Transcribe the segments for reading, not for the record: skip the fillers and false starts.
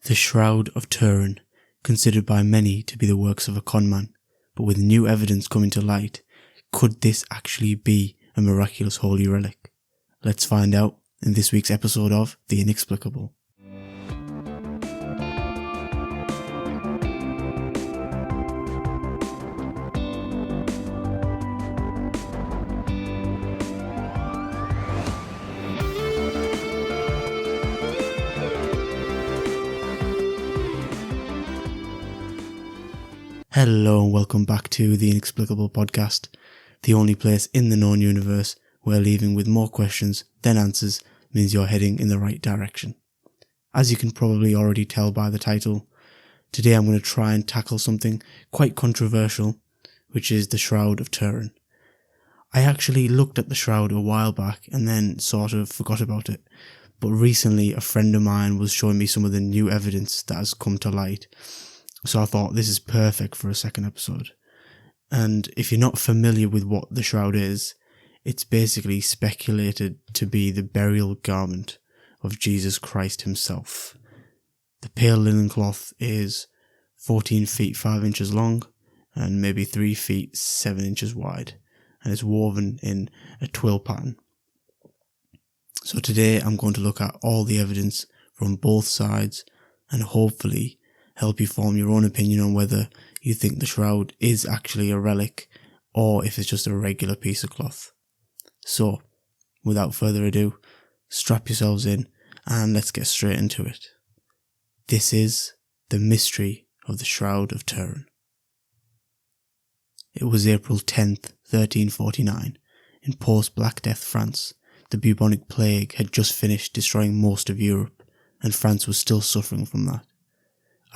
The Shroud of Turin, considered by many to be the works of a conman, but with new evidence coming to light, could this actually be a miraculous holy relic? Let's find out in this week's episode of The Inexplicable. Hello and welcome back to The Inexplicable podcast, the only place in the known universe where leaving with more questions than answers means you're heading in the right direction. As you can probably already tell by the title, today I'm going to try and tackle something quite controversial, which is the Shroud of Turin. I actually looked at the shroud a while back and then sort of forgot about it, but recently a friend of mine was showing me some of the new evidence that has come to light. So I thought this is perfect for a second episode. And if you're not familiar with what the shroud is, it's basically speculated to be the burial garment of Jesus Christ himself. The pale linen cloth is 14 feet 5 inches long and maybe 3 feet 7 inches wide, and it's woven in a twill pattern. So today I'm going to look at all the evidence from both sides and hopefully help you form your own opinion on whether you think the shroud is actually a relic or if it's just a regular piece of cloth. So, without further ado, strap yourselves in and let's get straight into it. This is the mystery of the Shroud of Turin. It was April 10th, 1349, in post-Black Death France. The bubonic plague had just finished destroying most of Europe, and France was still suffering from that,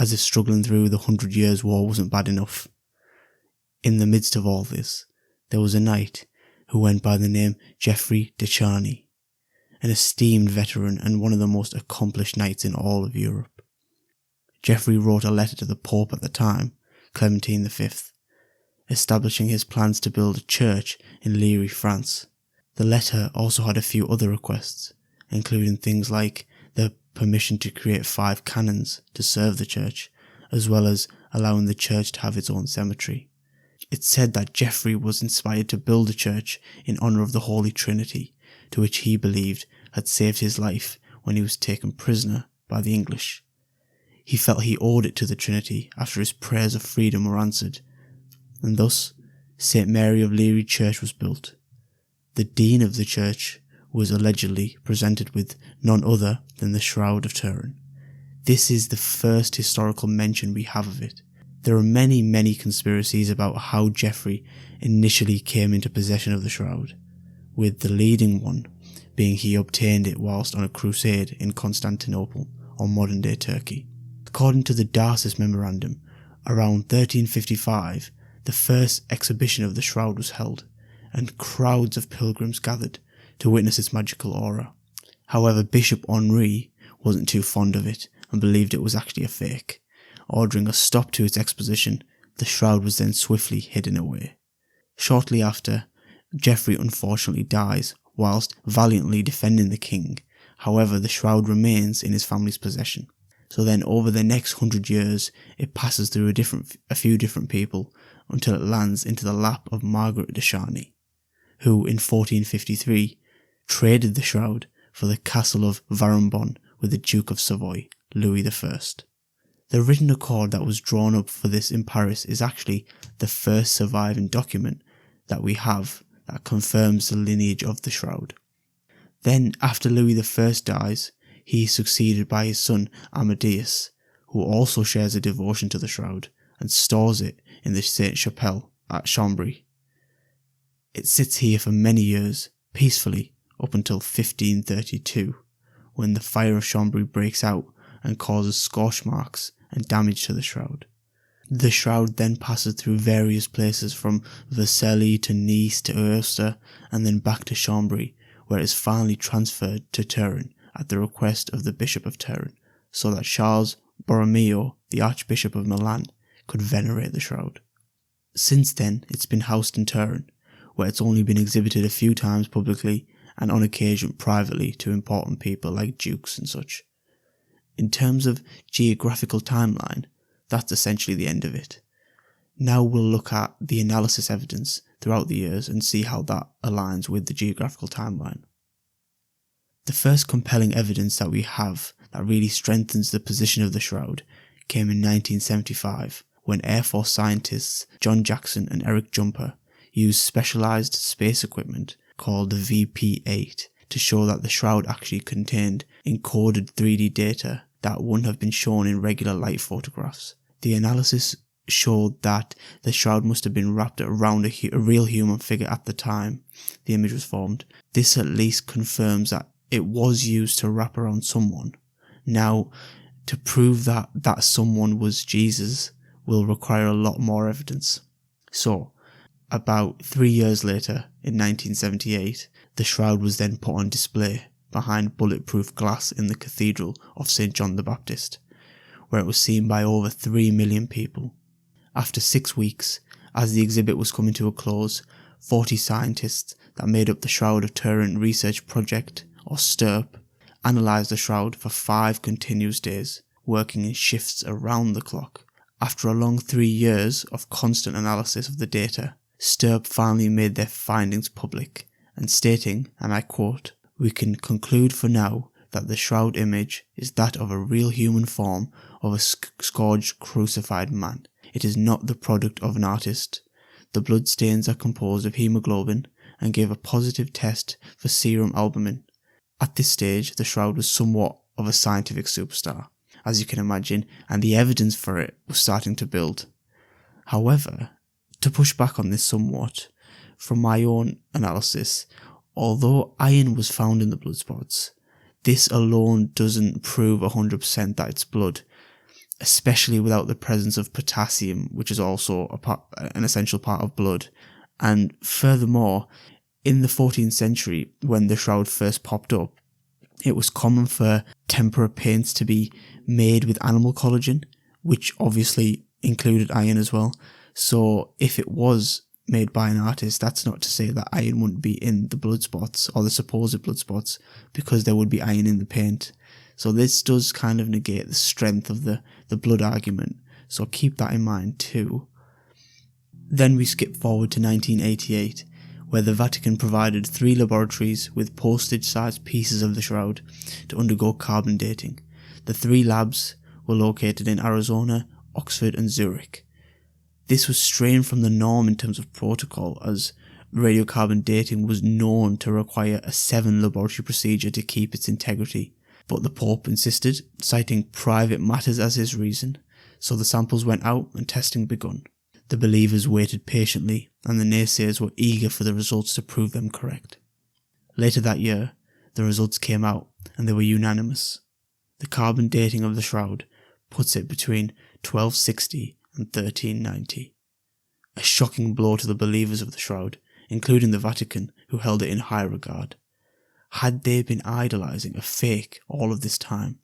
as if struggling through the 100 Years' War wasn't bad enough. In the midst of all this, there was a knight who went by the name Geoffrey de Charny, an esteemed veteran and one of the most accomplished knights in all of Europe. Geoffrey wrote a letter to the Pope at the time, Clementine V, establishing his plans to build a church in Liéry, France. The letter also had a few other requests, including things like the permission to create 5 cannons to serve the church, as well as allowing the church to have its own cemetery. It said that Geoffrey was inspired to build a church in honour of the Holy Trinity, to which he believed had saved his life when he was taken prisoner by the English. He felt he owed it to the Trinity after his prayers of freedom were answered, and thus St. Mary of Liéry Church was built. The dean of the church was allegedly presented with none other than the Shroud of Turin. This is the first historical mention we have of it. There are many conspiracies about how Geoffrey initially came into possession of the shroud, with the leading one being he obtained it whilst on a crusade in Constantinople or modern-day Turkey. According to the Darcis Memorandum, around 1355, the first exhibition of the shroud was held, and crowds of pilgrims gathered to witness its magical aura. However, Bishop Henri wasn't too fond of it and believed it was actually a fake. Ordering a stop to its exposition, the shroud was then swiftly hidden away. Shortly after, Geoffrey unfortunately dies whilst valiantly defending the king. However, the shroud remains in his family's possession. So then over the next 100 years, it passes through a few different people until it lands into the lap of Margaret de Charny, who in 1453 traded the shroud for the castle of Varambon with the Duke of Savoy, Louis I. The written accord that was drawn up for this in Paris is actually the first surviving document that we have that confirms the lineage of the shroud. Then, after Louis I dies, he is succeeded by his son Amadeus, who also shares a devotion to the shroud and stores it in the Sainte-Chapelle at Chambry. It sits here for many years, peacefully, up until 1532, when the fire of Chambry breaks out and causes scorch marks and damage to the shroud. The shroud then passes through various places from Vercelli to Nice to Ulster and then back to Chambry, where it is finally transferred to Turin at the request of the Bishop of Turin, so that Charles Borromeo, the Archbishop of Milan, could venerate the shroud. Since then, it's been housed in Turin, where it's only been exhibited a few times publicly and on occasion privately to important people like dukes and such. in terms of geographical timeline, that's essentially the end of it. Now we'll look at the analysis evidence throughout the years and see how that aligns with the geographical timeline. The first compelling evidence that we have that really strengthens the position of the Shroud came in 1975, when Air Force scientists John Jackson and Eric Jumper used specialized space equipment called the VP-8 to show that the Shroud actually contained encoded 3D data that wouldn't have been shown in regular light photographs. The analysis showed that the Shroud must have been wrapped around a real human figure at the time the image was formed. This at least confirms that it was used to wrap around someone. Now, to prove that that someone was Jesus will require a lot more evidence. So, about 3 years later, in 1978, the Shroud was then put on display behind bulletproof glass in the Cathedral of St. John the Baptist, where it was seen by over 3 million people. After 6 weeks, as the exhibit was coming to a close, 40 scientists that made up the Shroud of Turin Research Project, or STURP, analysed the Shroud for 5 continuous days, working in shifts around the clock. After a long 3 years of constant analysis of the data, STURP finally made their findings public, and stating, and I quote, "We can conclude for now that the Shroud image is that of a real human form of a scourged crucified man. It is not the product of an artist. The blood stains are composed of hemoglobin and gave a positive test for serum albumin." At this stage, the Shroud was somewhat of a scientific superstar, as you can imagine, and the evidence for it was starting to build. However, to push back on this somewhat, from my own analysis, although iron was found in the blood spots, this alone doesn't prove 100% that it's blood, especially without the presence of potassium, which is also an essential part of blood. And furthermore, in the 14th century, when the Shroud first popped up, it was common for tempera paints to be made with animal collagen, which obviously included iron as well. So if it was made by an artist, that's not to say that iron wouldn't be in the blood spots, or the supposed blood spots, because there would be iron in the paint. So this does kind of negate the strength of the blood argument, so keep that in mind too. Then we skip forward to 1988, where the Vatican provided 3 laboratories with postage-sized pieces of the Shroud to undergo carbon dating. The 3 labs were located in Arizona, Oxford and Zurich. This was straying from the norm in terms of protocol, as radiocarbon dating was known to require a 7 laboratory procedure to keep its integrity. But the Pope insisted, citing private matters as his reason, so the samples went out and testing begun. The believers waited patiently, and the naysayers were eager for the results to prove them correct. Later that year, the results came out, and they were unanimous. The carbon dating of the Shroud puts it between 1260 and 1390. A shocking blow to the believers of the Shroud, including the Vatican, who held it in high regard. Had they been idolising a fake all of this time?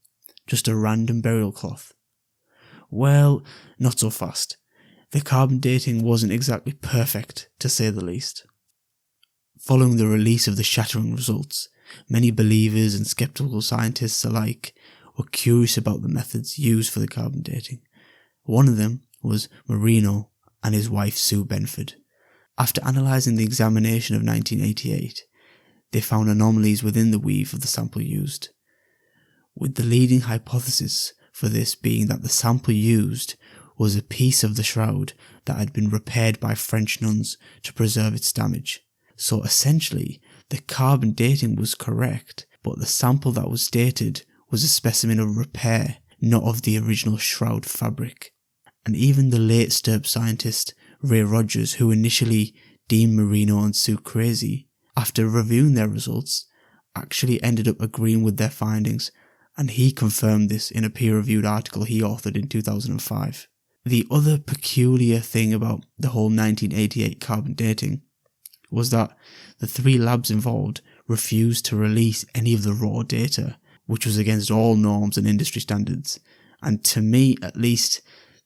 Just a random burial cloth? Well, not so fast. The carbon dating wasn't exactly perfect, to say the least. Following the release of the shattering results, many believers and skeptical scientists alike were curious about the methods used for the carbon dating. One of them was Marino and his wife Sue Benford. After analysing the examination of 1988, they found anomalies within the weave of the sample used, with the leading hypothesis for this being that the sample used was a piece of the Shroud that had been repaired by French nuns to preserve its damage. So essentially, the carbon dating was correct, but the sample that was dated was a specimen of repair, not of the original Shroud fabric. And even the late STURP scientist Ray Rogers, who initially deemed Marino and Sue crazy, after reviewing their results, actually ended up agreeing with their findings, and he confirmed this in a peer-reviewed article he authored in 2005. The other peculiar thing about the whole 1988 carbon dating was that the 3 labs involved refused to release any of the raw data, which was against all norms and industry standards. And to me, at least,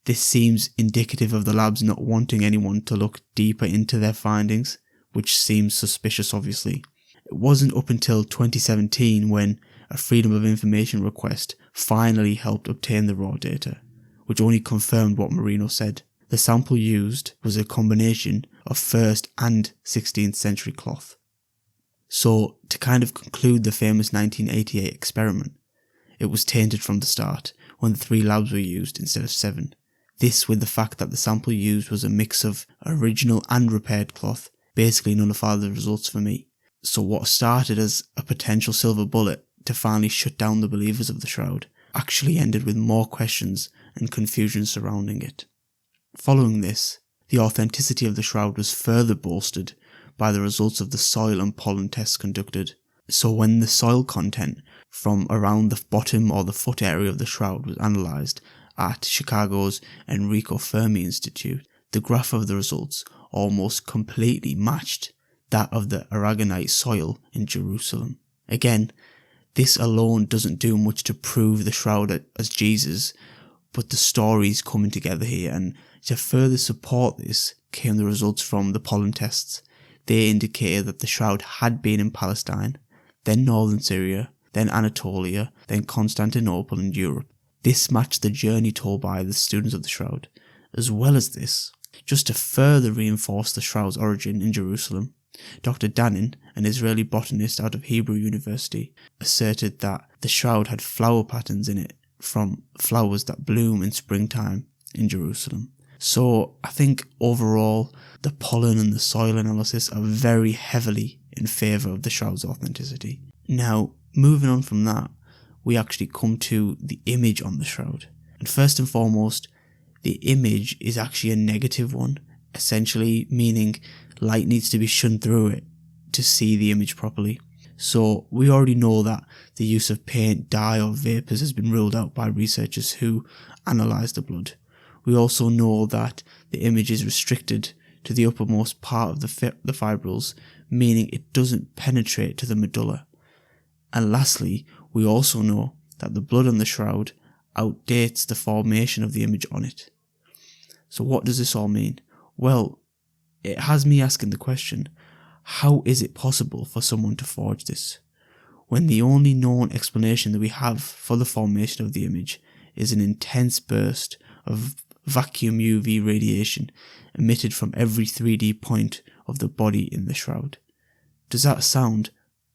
this seems indicative of the labs not wanting anyone to look deeper into their findings, which seems suspicious obviously. It wasn't up until 2017 when a Freedom of Information request finally helped obtain the raw data, which only confirmed what Marino said. The sample used was a combination of 1st and 16th century cloth. So, to kind of conclude the famous 1988 experiment, it was tainted from the start when the 3 labs were used instead of 7. This with the fact that the sample used was a mix of original and repaired cloth basically nullified the results for me. So what started as a potential silver bullet to finally shut down the believers of the Shroud actually ended with more questions and confusion surrounding it. Following this, the authenticity of the Shroud was further bolstered by the results of the soil and pollen tests conducted. So when the soil content from around the bottom or the foot area of the Shroud was analysed at Chicago's Enrico Fermi Institute, the graph of the results almost completely matched that of the aragonite soil in Jerusalem. Again, this alone doesn't do much to prove the Shroud as Jesus, but the stories coming together here, and to further support this came the results from the pollen tests. They indicated that the Shroud had been in Palestine, then northern Syria, then Anatolia, then Constantinople and Europe. This matched the journey told by the students of the Shroud. As well as this, just to further reinforce the Shroud's origin in Jerusalem, Dr. Danin, an Israeli botanist out of Hebrew University, asserted that the Shroud had flower patterns in it from flowers that bloom in springtime in Jerusalem. So I think overall the pollen and the soil analysis are very heavily in favour of the Shroud's authenticity. Now, moving on from that, we actually come to the image on the Shroud. And first and foremost, the image is actually a negative one, essentially meaning light needs to be shone through it to see the image properly. So we already know that the use of paint, dye or vapours has been ruled out by researchers who analyse the blood. We also know that the image is restricted to the uppermost part of the fibrils, meaning it doesn't penetrate to the medulla. And lastly, we also know that the blood on the Shroud outdates the formation of the image on it. So what does this all mean? Well, it has me asking the question, how is it possible for someone to forge this, when the only known explanation that we have for the formation of the image is an intense burst of vacuum UV radiation emitted from every 3D point of the body in the Shroud? Does that sound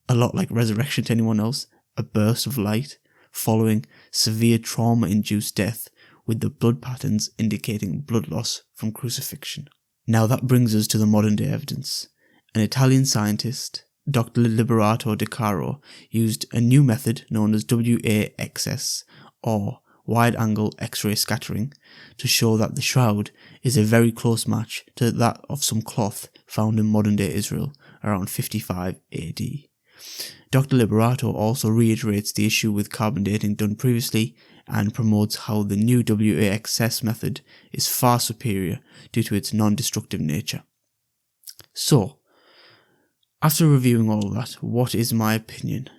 a lot like resurrection to anyone else? A burst of light following severe trauma-induced death with the blood patterns indicating blood loss from crucifixion. Now that brings us to the modern day evidence. An Italian scientist, Dr. Liberato De Caro, used a new method known as WAXS, or wide-angle X-ray scattering, to show that the Shroud is a very close match to that of some cloth found in modern-day Israel around 55 AD. Dr. Liberato also reiterates the issue with carbon dating done previously and promotes how the new WAXS method is far superior due to its non-destructive nature. So, after reviewing all of that, what is my opinion?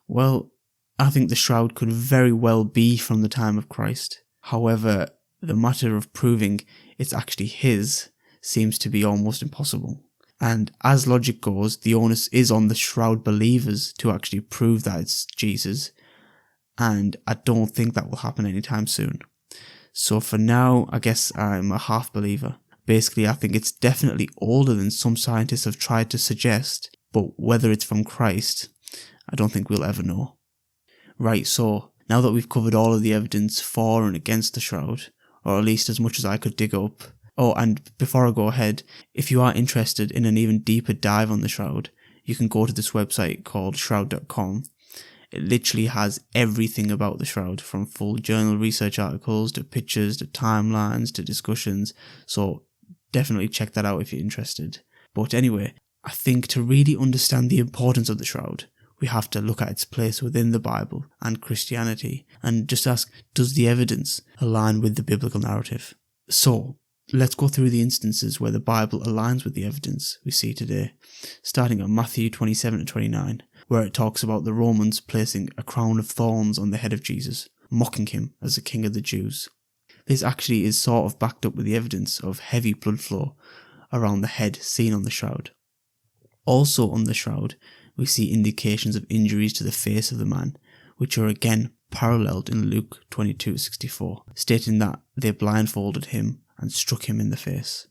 Well, I think the Shroud could very well be from the time of Christ. However, the matter of proving it's actually his seems to be almost impossible. And as logic goes, the onus is on the Shroud believers to actually prove that it's Jesus, and I don't think that will happen anytime soon. So for now, I guess I'm a half believer. Basically, I think it's definitely older than some scientists have tried to suggest, but whether it's from Christ, I don't think we'll ever know. Right, so now that we've covered all of the evidence for and against the Shroud, or at least as much as I could dig up. Oh, and before I go ahead, if you are interested in an even deeper dive on the Shroud, you can go to this website called shroud.com. It literally has everything about the Shroud, from full journal research articles to pictures to timelines to discussions, so definitely check that out if you're interested. But anyway, I think to really understand the importance of the Shroud, we have to look at its place within the Bible and Christianity and just ask, does the evidence align with the biblical narrative? So, let's go through the instances where the Bible aligns with the evidence we see today, starting at Matthew 27-29, where it talks about the Romans placing a crown of thorns on the head of Jesus, mocking him as the King of the Jews. This actually is sort of backed up with the evidence of heavy blood flow around the head seen on the Shroud. Also on the Shroud, we see indications of injuries to the face of the man, which are again paralleled in Luke 22:64, stating that they blindfolded him and struck him in the face.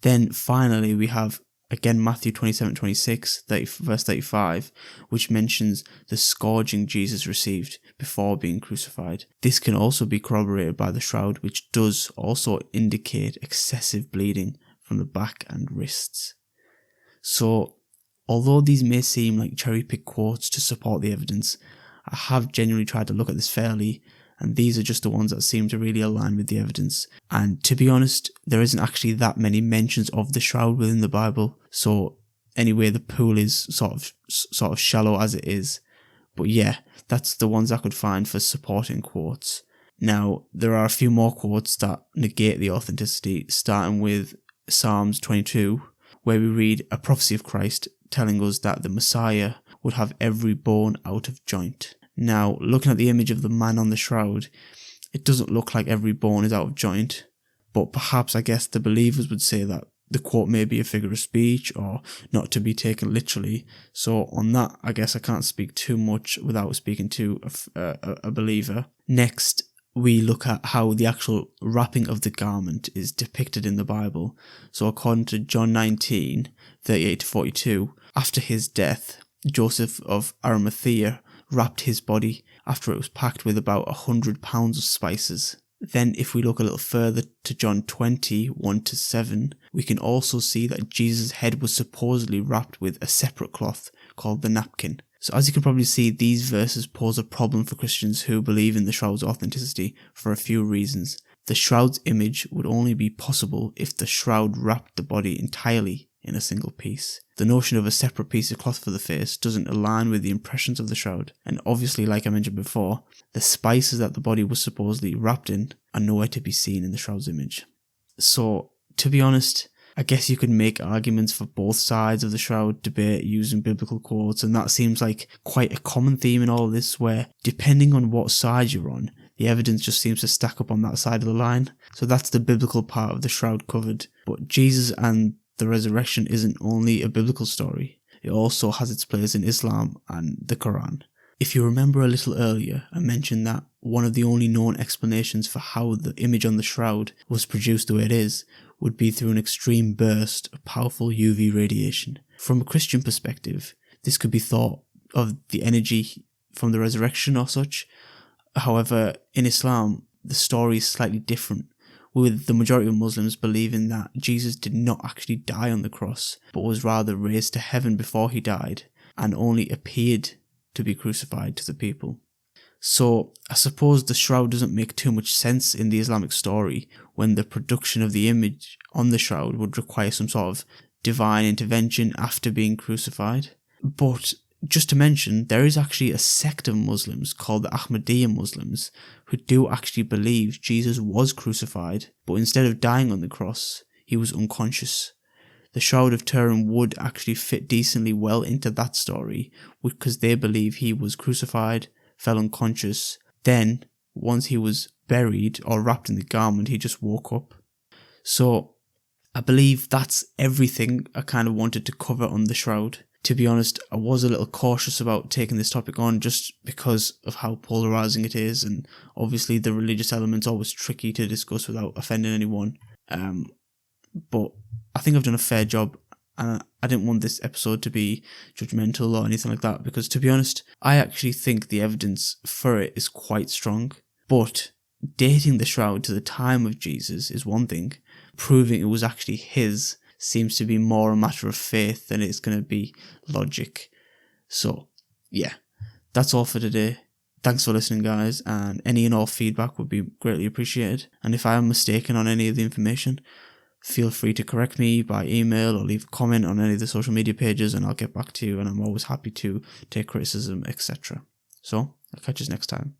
Then finally we have again Matthew 27:26, verse 35, which mentions the scourging Jesus received before being crucified. This can also be corroborated by the shroud, which does also indicate excessive bleeding from the back and wrists. So, although these may seem like cherry-picked quotes to support the evidence, I have genuinely tried to look at this fairly, and these are just the ones that seem to really align with the evidence. And to be honest, there isn't actually that many mentions of the shroud within the Bible, so anyway, the pool is sort of shallow as it is. But yeah, that's the ones I could find for supporting quotes. Now, there are a few more quotes that negate the authenticity, starting with Psalms 22, where we read a prophecy of Christ telling us that the Messiah would have every bone out of joint. Now, looking at the image of the man on the shroud, it doesn't look like every bone is out of joint, but perhaps I guess the believers would say that the quote may be a figure of speech or not to be taken literally. So on that, I guess I can't speak too much without speaking to a believer. Next, we look at how the actual wrapping of the garment is depicted in the Bible. So according to John 19:38-42, after his death, Joseph of Arimathea wrapped his body after it was packed with about 100 pounds of spices. Then if we look a little further to John 20:1-7, we can also see that Jesus' head was supposedly wrapped with a separate cloth called the napkin. So as you can probably see, these verses pose a problem for Christians who believe in the shroud's authenticity for a few reasons. The shroud's image would only be possible if the shroud wrapped the body entirely in a single piece. The notion of a separate piece of cloth for the face doesn't align with the impressions of the shroud, and obviously, like I mentioned before, the spices that the body was supposedly wrapped in are nowhere to be seen in the shroud's image. So, to be honest, I guess you could make arguments for both sides of the shroud debate using biblical quotes, and that seems like quite a common theme in all of this, where depending on what side you're on, the evidence just seems to stack up on that side of the line. So that's the biblical part of the shroud covered. But Jesus and the resurrection isn't only a biblical story, it also has its place in Islam and the Quran. If you remember a little earlier, I mentioned that one of the only known explanations for how the image on the shroud was produced the way it is would be through an extreme burst of powerful UV radiation. From a Christian perspective, this could be thought of the energy from the resurrection or such. However, in Islam, the story is slightly different, with the majority of Muslims believing that Jesus did not actually die on the cross, but was rather raised to heaven before he died, and only appeared to be crucified to the people. So, I suppose the shroud doesn't make too much sense in the Islamic story when the production of the image on the shroud would require some sort of divine intervention after being crucified. But just to mention, there is actually a sect of Muslims called the Ahmadiyya Muslims who do actually believe Jesus was crucified, but instead of dying on the cross, he was unconscious. The Shroud of Turin would actually fit decently well into that story, because they believe he was crucified, fell unconscious, then, once he was buried or wrapped in the garment, he just woke up. So, I believe that's everything I kind of wanted to cover on the shroud. To be honest, I was a little cautious about taking this topic on just because of how polarizing it is, and obviously the religious element's always tricky to discuss without offending anyone. But I think I've done a fair job, and I didn't want this episode to be judgmental or anything like that, because to be honest, I actually think the evidence for it is quite strong. But dating the shroud to the time of Jesus is one thing. Proving it was actually his seems to be more a matter of faith than it's going to be logic. So, yeah, that's all for today. Thanks for listening, guys, and any and all feedback would be greatly appreciated. And if I am mistaken on any of the information, feel free to correct me by email or leave a comment on any of the social media pages, and I'll get back to you, and I'm always happy to take criticism, etc. So, I'll catch you next time.